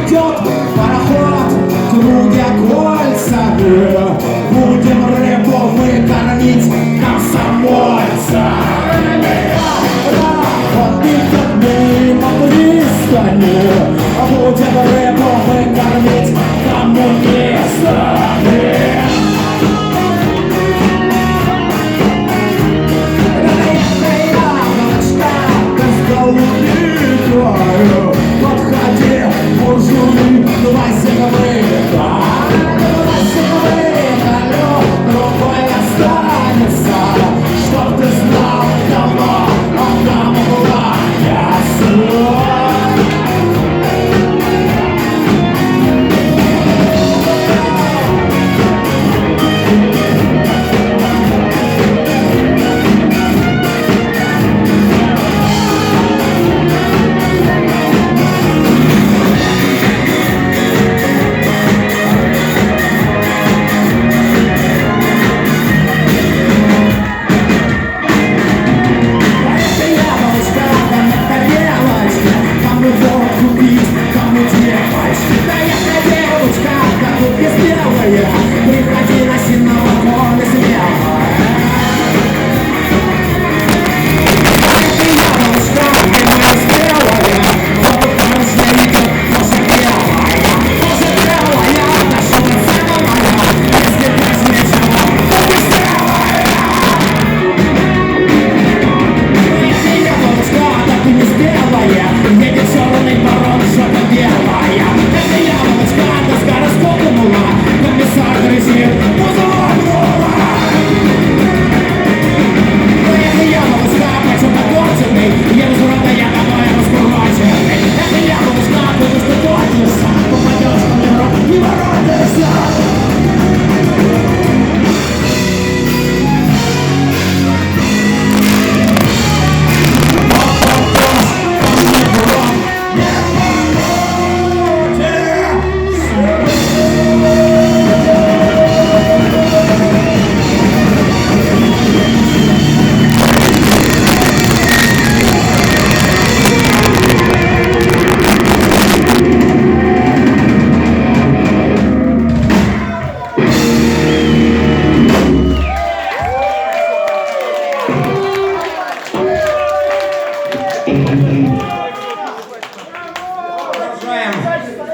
идет пароход, трудя кольцами, будем рыбу мы кормить комсомольца. Вот идет мимо пристани, будем рыбу мы кормить коммунистами. Подходи, мужик, давай сигареты, рукой останется, чтоб ты знал, давно он нам была ясна. Приходи на сильного коля смело. Это я, малышка, ты моя смелая. Вот хорошая идет, тоже белая. Тоже белая, наша целая. Если ты смешала, то ты смелая. Это я, малышка, да ты не смелая. Едет черный барон, что-то белая. Это я, малышка, да с гороскопом ума. Комиссар грызет, позорнула. Это я, малышка, почему-то горченый. Я разврата, я давай раскуроченный. Это я, малышка, потому что точишься. Попадешь в метро, не воротишься.